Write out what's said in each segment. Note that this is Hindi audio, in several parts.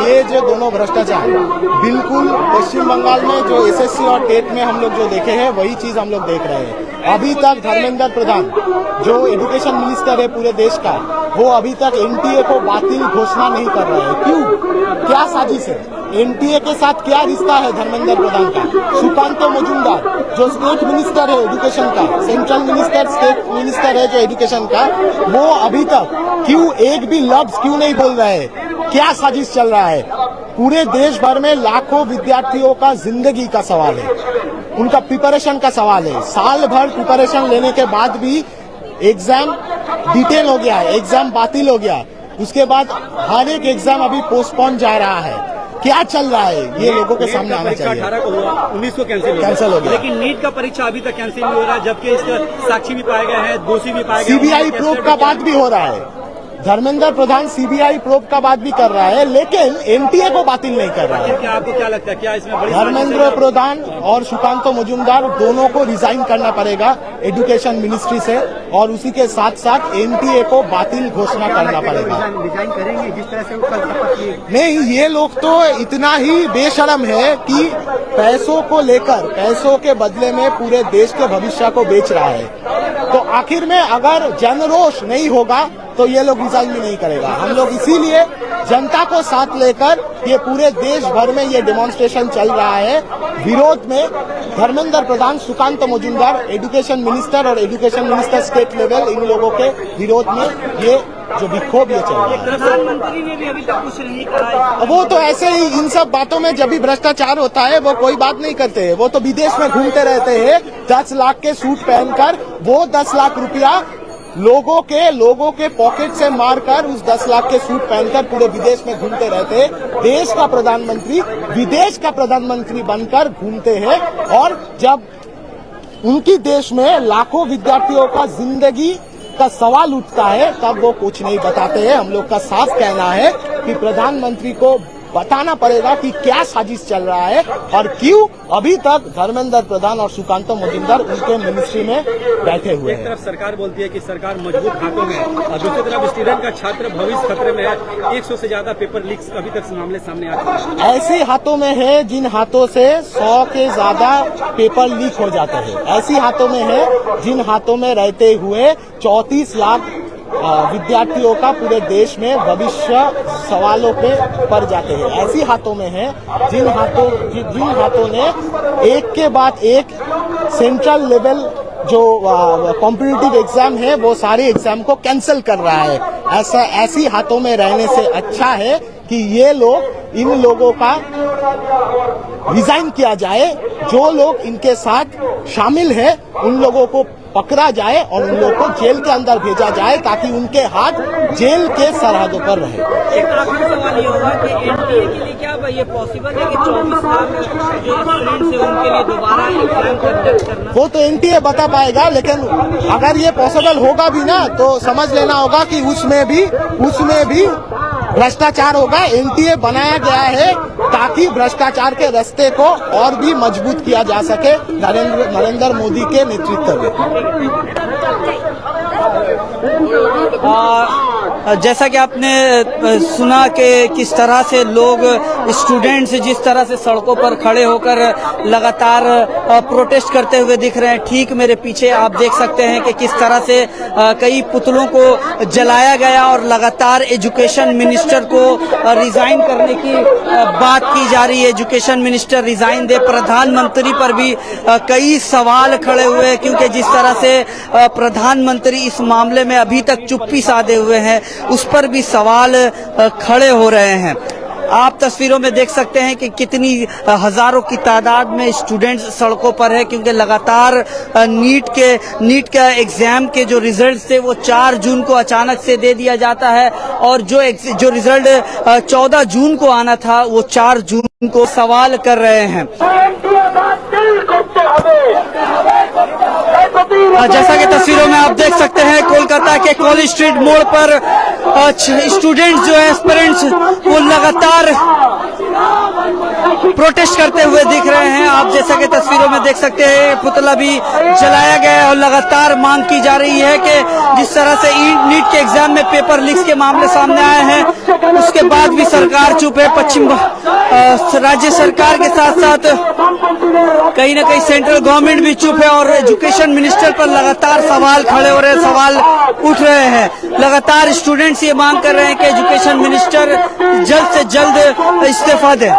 ये जो दोनों भ्रष्टाचार बिल्कुल पश्चिम बंगाल में जो एसएससी और टेट में हम लोग जो देखे हैं वही चीज हम लोग देख रहे हैं। अभी तक धर्मेंद्र प्रधान जो एजुकेशन मिनिस्टर है पूरे देश का, वो अभी तक एनटीए को बातिल घोषणा नहीं कर रहे हैं। क्यों? क्या साजिश है? एनटीए के साथ क्या रिश्ता है धर्मेंद्र प्रधान का? सुकांत मजूमदार जो स्टेट मिनिस्टर है एजुकेशन का, सेंट्रल मिनिस्टर स्टेट मिनिस्टर है जो एजुकेशन का, वो अभी तक क्यों एक भी लफ्ज क्यों नहीं बोल रहे हैं? क्या साजिश चल रहा है? पूरे देश भर में लाखों विद्यार्थियों का जिंदगी का सवाल है, उनका प्रिपरेशन का सवाल है। साल भर प्रिपरेशन लेने के बाद भी एग्जाम डिटेल हो गया है, एग्जाम बातिल हो गया, उसके बाद हर एक एग्जाम अभी पोस्टपोन जा रहा है। क्या चल रहा है ये लोगों के सामने आना चाहिए। 18 को हुआ, 19 को कैंसिल हो गया, लेकिन नीट का परीक्षा अभी तक कैंसिल नहीं हो रहा है, जबकि इसका साक्षी भी पाए गए हैं, दोषी भी पाए गए। सीबीआई प्रोब का बात भी हो रहा है, धर्मेंद्र प्रधान सीबीआई प्रोब का बात भी कर रहा है, लेकिन एनटीए को बातिल नहीं कर रहा है। क्या आपको क्या लगता है, क्या इसमें बड़ी धर्मेंद्र प्रधान और सुकांत मजूमदार दोनों को रिजाइन करना पड़ेगा एजुकेशन मिनिस्ट्री से, और उसी के साथ साथ एनटीए को बातिल घोषणा करना पड़ेगा। रिजाइन करेंगे जिस तरह से वो कल शपथ लिए? नहीं, ये लोग तो इतना ही बेशरम है कि पैसों को लेकर, पैसों के बदले में पूरे देश के भविष्य को बेच रहा है। तो आखिर में अगर जनरोष नहीं होगा तो ये लोग रिजाइन भी नहीं करेगा। हम लोग इसीलिए जनता को साथ लेकर ये पूरे देश भर में ये डेमोन्स्ट्रेशन चल रहा है विरोध में धर्मेंद्र प्रधान, सुकांत मजूमदार एजुकेशन मिनिस्टर और एजुकेशन मिनिस्टर स्टेट लेवल, इन लोगों के विरोध में ये जो विक्षोभ ये चल रहा है। प्रधानमंत्री ने भी अभी तक कुछ नहीं कहा। वो तो ऐसे ही इन सब बातों में जब भी भ्रष्टाचार होता है वो कोई बात नहीं करते हैं, वो तो विदेश में घूमते रहते हैं 10 लाख के सूट पहनकर। वो 10 लाख रुपया लोगों के पॉकेट से मारकर उस 10 लाख के सूट पहनकर पूरे विदेश में घूमते रहते हैं। देश का प्रधानमंत्री विदेश का प्रधानमंत्री बनकर घूमते हैं, और जब उनकी देश में लाखों विद्यार्थियों का जिंदगी का सवाल उठता है तब वो कुछ नहीं बताते हैं। हम लोग का साफ कहना है कि प्रधानमंत्री को बताना पड़ेगा कि क्या साजिश चल रहा है और क्यों अभी तक धर्मेंद्र प्रधान और सुकांत मजूमदार उनके मिनिस्ट्री में बैठे हुए हैं। एक तरफ सरकार बोलती है कि सरकार मजबूत हाथों में, और दूसरी तरफ स्टूडेंट का छात्र भविष्य खतरे में है। 100 से ज्यादा पेपर लीक्स अभी तक मामले सामने आ चुके हैं। ऐसे हाथों में है जिन हाथों से 100 के ज्यादा पेपर लीक हो जाते हैं। ऐसी हाथों में है जिन हाथों में रहते हुए 34 लाख विद्यार्थियों का पूरे देश में भविष्य सवालों पे पड़ जाते हैं। ऐसी हाथों में है जिन हाथों ने एक के बाद एक सेंट्रल लेवल जो कॉम्पिटिटिव एग्जाम है वो सारे एग्जाम को कैंसिल कर रहा है। ऐसी हाथों में रहने से अच्छा है कि ये लोग, इन लोगों का रिजाइन किया जाए। जो लोग इनके साथ शामिल है उन लोगों को पकड़ा जाए और उन लोगों को जेल के अंदर भेजा जाए ताकि उनके हाथ जेल के सरहदों पर रहे। एक आखिरी सवाल ये होगा कि एनटीए के लिए क्या ये पॉसिबल है कि 24 लाख जो स्टूडेंट्स है उनके लिए दोबारा एग्जाम कंडक्ट करना? वो तो एनटीए बता पाएगा, लेकिन अगर ये पॉसिबल होगा भी ना तो समझ लेना होगा कि उसमें भी भ्रष्टाचार होगा। एनटीए बनाया गया है ताकि भ्रष्टाचार के रास्ते को और भी मजबूत किया जा सके नरेंद्र मोदी के नेतृत्व में। जैसा कि आपने सुना कि किस तरह से लोग, स्टूडेंट्स जिस तरह से सड़कों पर खड़े होकर लगातार प्रोटेस्ट करते हुए दिख रहे हैं। ठीक मेरे पीछे आप देख सकते हैं कि किस तरह से कई पुतलों को जलाया गया और लगातार एजुकेशन मिनिस्टर को रिजाइन करने की बात की जा रही है। एजुकेशन मिनिस्टर रिजाइन दे। प्रधानमंत्री पर भी कई सवाल खड़े हुए, क्योंकि जिस तरह से प्रधानमंत्री इस मामले में अभी तक चुप्पी साधे हुए हैं, उस पर भी सवाल खड़े हो रहे हैं। आप तस्वीरों में देख सकते हैं कि कितनी हजारों की तादाद में स्टूडेंट्स सड़कों पर है, क्योंकि लगातार नीट के एग्जाम के जो रिजल्ट थे वो 4 जून को अचानक से दे दिया जाता है, और जो रिजल्ट 14 जून को आना था वो 4 जून को सवाल कर रहे हैं। जैसा कि तस्वीरों में आप देख सकते हैं, कोलकाता के कॉलेज स्ट्रीट मोड़ पर स्टूडेंट्स जो है, एस्पिरेंट्स, वो लगातार प्रोटेस्ट करते हुए दिख रहे हैं। आप जैसा कि तस्वीरों में देख सकते हैं, पुतला भी जलाया गया है और लगातार मांग की जा रही है कि जिस तरह से नीट के एग्जाम में पेपर लीक्स के मामले सामने आए हैं, उसके बाद भी सरकार चुप है। पश्चिम राज्य सरकार के साथ साथ कहीं ना कहीं सेंट्रल गवर्नमेंट भी चुप है और एजुकेशन मिनिस्टर पर लगातार सवाल खड़े हो रहे हैं, सवाल उठ रहे हैं। लगातार स्टूडेंट्स ये मांग कर रहे हैं कि एजुकेशन मिनिस्टर जल्द से जल्द इस्तीफा दें।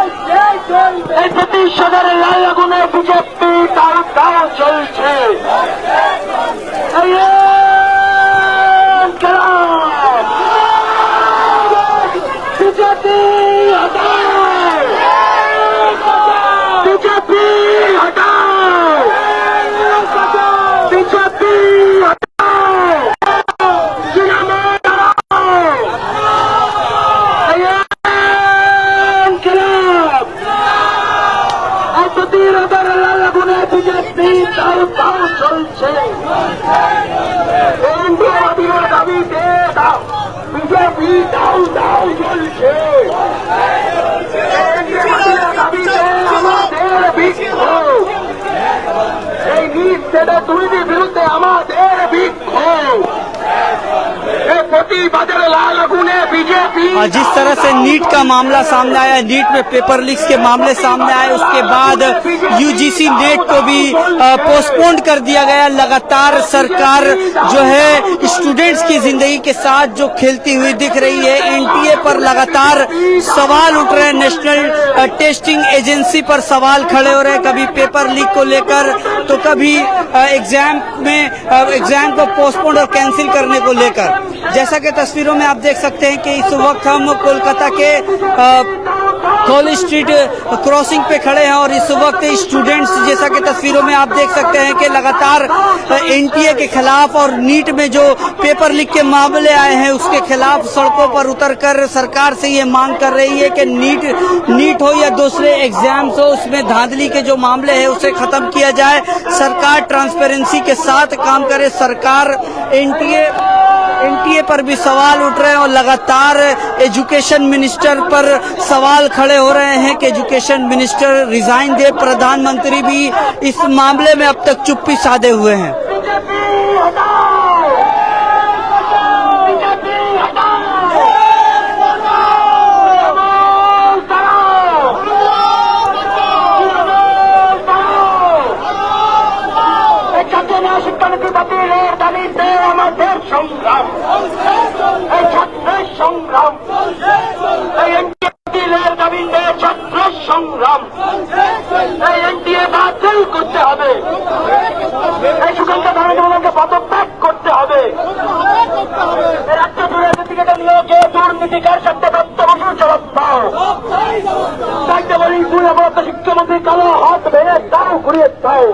जिस तरह से नीट का मामला सामने आया, नीट में पेपर लीक्स के मामले सामने आए, उसके बाद यूजीसी नेट को भी पोस्टपोन कर दिया गया। लगातार सरकार जो है स्टूडेंट्स की जिंदगी के साथ जो खेलती हुई दिख रही है। एनटीए पर लगातार सवाल उठ रहे हैं, नेशनल टेस्टिंग एजेंसी पर सवाल खड़े हो रहे हैं, कभी पेपर लीक को लेकर तो कभी एग्जाम को पोस्टपोन और कैंसिल करने को लेकर। जैसा कि तस्वीरों में आप देख सकते हैं कि इस वक्त हम कोलकाता के कॉलेज स्ट्रीट क्रॉसिंग पे खड़े हैं और इस वक्त स्टूडेंट्स, जैसा कि तस्वीरों में आप देख सकते हैं कि लगातार एनटीए के खिलाफ और नीट में जो पेपर लीक के मामले आए हैं उसके खिलाफ सड़कों पर उतरकर सरकार से ये मांग कर रही है कि नीट हो या दूसरे एग्जाम्स हो, उसमें धांधली के जो मामले हैं उसे खत्म किया जाए। सरकार ट्रांसपेरेंसी के साथ काम करे। सरकार एनटीए पर भी सवाल उठ रहे हैं और लगातार एजुकेशन मिनिस्टर पर सवाल खड़े हो रहे हैं कि एजुकेशन मिनिस्टर रिजाइन दे। प्रधानमंत्री भी इस मामले में अब तक चुप्पी साधे हुए हैं। শিক্ষামন্ত্রী কালো হাত ভেঙে দাও, ঘুরিয়ে দাও।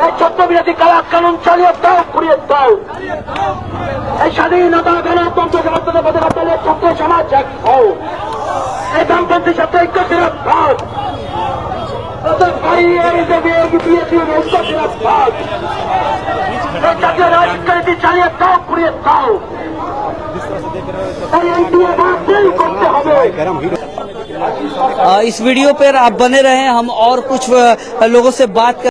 এই ছত্রবিরোধী কালা কানুন চালিয়ে দাও, ঘুরিয়ে দাও। এই স্বাধীনতা গণতন্ত্র সমর্থনের পথে বার্তালে ছাত্র সমাজ এক হও। এই বামপন্থী ছাত্র ঐক্য ফিরাত জাতীয় রাজনীতি চালিয়ে দাও, ঘুরিয়ে দাও। করতে হবে। इस वीडियो पर आप बने रहे, हम और कुछ लोगों से बात कर।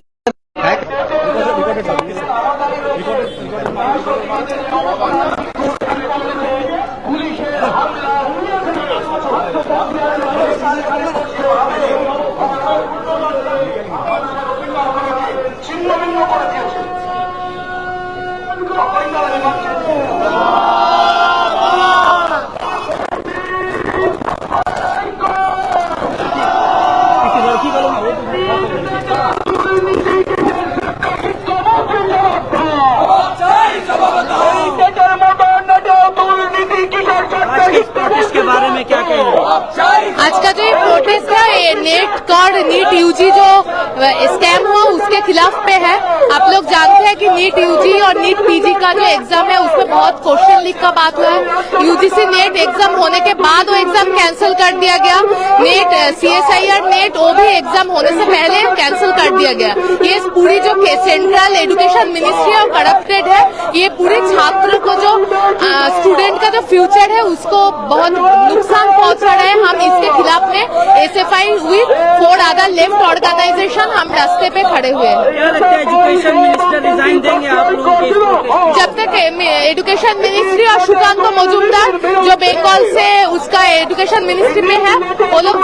के बारे में क्या कहेंगे? आज का जो ये प्रोटेस्ट है ये नीट यूजी जो स्कैम हुआ उसके खिलाफ पे है। आप लोग जानते हैं कि नीट यूजी और नीट पीजी का जो एग्जाम है उसमें बहुत क्वेश्चन लीक का बात हुआ है। यूजीसी नेट एग्जाम होने के बाद वो एग्जाम कैंसिल कर दिया गया। नेट CSIR नेट वो भी एग्जाम होने से पहले कैंसिल कर दिया गया। ये पूरी जो सेंट्रल एजुकेशन मिनिस्ट्री और करप्टेड है, ये पूरे छात्रों को जो स्टूडेंट का जो फ्यूचर है उसको बहुत नुकसान पहुंचा रहे हैं। हम इसके खिलाफ में SFI हुई 4 अदर लेफ्ट ऑर्गेनाइजेशन हम रास्ते पे खड़े हुए हैं। क्या लगता है एजुकेशन मिनिस्टर रिजाइन देंगे आप लोगों के इस protest? जब तक एजुकेशन मिनिस्ट्री और सुकांत मजूमदार जो बंगाल से उसका एजुकेशन मिनिस्ट्री में है, वो लोग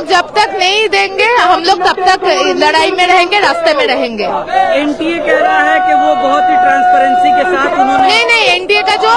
जब तक नहीं देंगे, हम लोग तब तक लड़ाई में रहेंगे, रास्ते में रहेंगे। एनटीए कह रहा है कि वो बहुत ही ट्रांसपेरेंसी के साथ उन्होंने नहीं, एनडीए का जो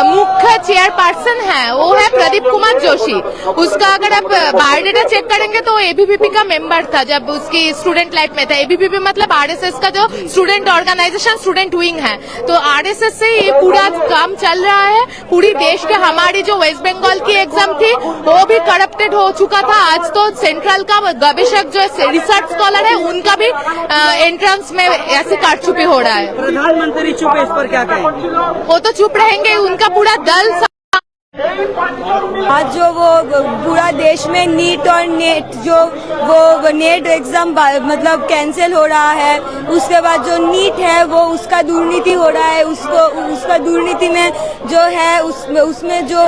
मुख्य चेयरपर्सन है वो है प्रदीप कुमार जोशी। उसका अगर आप बायोडेटा चेक करेंगे तो एबीवीपी का मेंबर था जब उसकी स्टूडेंट लाइफ में था। एबीवीपी मतलब आरएसएस का जो स्टूडेंट ऑर्गेनाइजेशन, स्टूडेंट विंग है। तो आरएसएस से ये पूरा काम चल रहा है। पूरी देश के हमारी जो वेस्ट बंगाल की एग्जाम थी वो भी करप्टेड हो चुका था। आज तो सेंट्रल का गवेषक जो रिसर्च स्कॉलर है उनका भी एंट्रेंस में ऐसे कारछुपी हो रहा है। प्रधानमंत्री चुप है, इस पर क्या कहेंगे? वो तो चुप रहेंगे, उनका पूरा दल आज जो वो पूरा देश में नीट और नेट जो वो नेट एग्जाम मतलब कैंसिल हो रहा है, उसके बाद जो नीट है वो उसका दुर्नीति हो रहा है। उसका दुर्नीति में जो है उसमें जो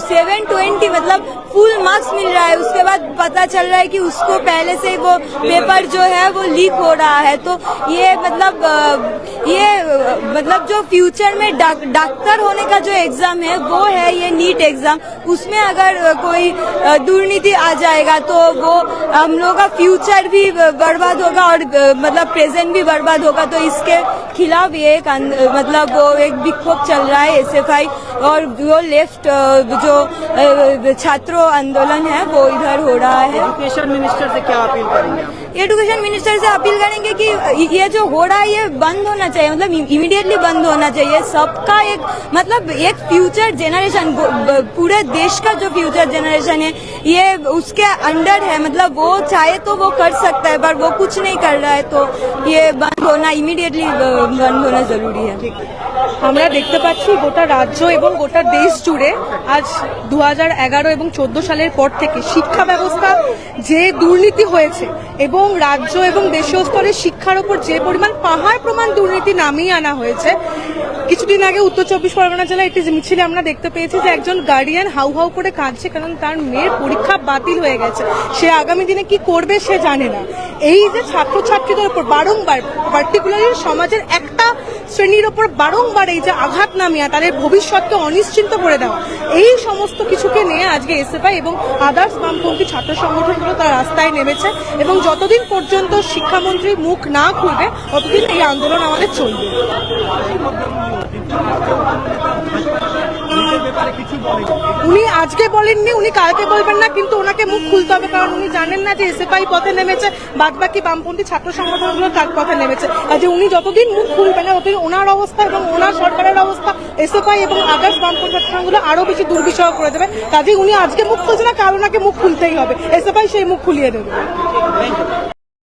720 मतलब फुल मार्क्स मिल रहा है। उसके बाद पता चल रहा है कि उसको पहले से वो पेपर जो है वो लीक हो रहा है। तो ये मतलब जो फ्यूचर में डॉक्टर होने का जो एग्जाम है वो है ये नीट एग्जाम। उसमें अगर कोई दुर्नीति आ जाएगा तो वो हम लोगों का फ्यूचर भी बर्बाद होगा और मतलब प्रेजेंट भी बर्बाद होगा। तो इसके खिलाफ ये मतलब वो एक विक्षोभ चल रहा है एसएफआई और वो लेफ्ट जो छात्रों आंदोलन है वो इधर हो रहा है। एजुकेशन मिनिस्टर से क्या अपील करेंगे आप? एजुकेशन मिनिस्टर से अपील करेंगे कि ये जो हो रहा है ये बंद होना चाहिए, मतलब इमीडिएटली बंद होना चाहिए। सबका एक फ्यूचर जेनरेशन, पूरे देश का जो फ्यूचर जेनरेशन है ये उसके अंडर है। मतलब वो चाहे तो वो कर सकता है पर वो कुछ नहीं कर रहा है। तो ये बंद होना इमीडिएटली बंद होना जरूरी है। আমরা দেখতে পাচ্ছি গোটা রাজ্য এবং গোটা দেশ জুড়ে আজ 2011 এবং 14 সালের পর থেকে শিক্ষা ব্যবস্থা যে দুর্নীতি হয়েছে এবং রাজ্য এবং দেশীয় স্তরে শিক্ষার উপর যে পরিমাণ পাহাড় প্রমাণ দুর্নীতি নামিয়ে আনা হয়েছে। কিছুদিন আগে উত্তর 24 পরগনা জেলায় একটি মিছিলে আমরা দেখতে পেয়েছি যে একজন গার্ডিয়ান হাউ হাউ করে কাঁদছে কারণ তার মেয়ের পরীক্ষা বাতিল হয়ে গেছে। সে আগামী দিনে কি করবে সে জানে না। এই যে ছাত্রছাত্রীদের উপর বারংবার পার্টিকুলারলি সমাজের একটা শ্রেণীর উপর বারংবার এই যে আঘাত নামিয়ে তাদের ভবিষ্যৎকে অনিশ্চিত করে দেওয়া, এই সমস্ত কিছুকে নিয়ে আজকে এসএফআই এবং আদার্স বামপন্থী ছাত্র সংগঠনগুলো তারা রাস্তায় নেমেছে এবং যতদিন পর্যন্ত শিক্ষামন্ত্রী মুখ না খুলবে ততদিন এই আন্দোলন আমাদের চলবে। উনি আজকে বলেননি, উনি কালকে বলবেন না, কিন্তু ওনাকে মুখ খুলতে হবে কারণ উনি জানেন না যে এসএফআই পথে নেমেছে, বাদবাকি বামপন্থী ছাত্র সংগঠনগুলো তার পথে নেমেছে। কাজে উনি যতদিন মুখ খুলবেন না ততদিন ওনার অবস্থা এবং ওনার সরকারের অবস্থা এসএফআই এবং আদার্স বামপন্থী ছাত্রগুলো আরো বেশি দুর্বিষহ করে দেবে। কাজে উনি আজকে মুখ খুলছে না, কাল ওনাকে মুখ খুলতেই হবে। এসএফআই সেই মুখ খুলিয়ে দেবে।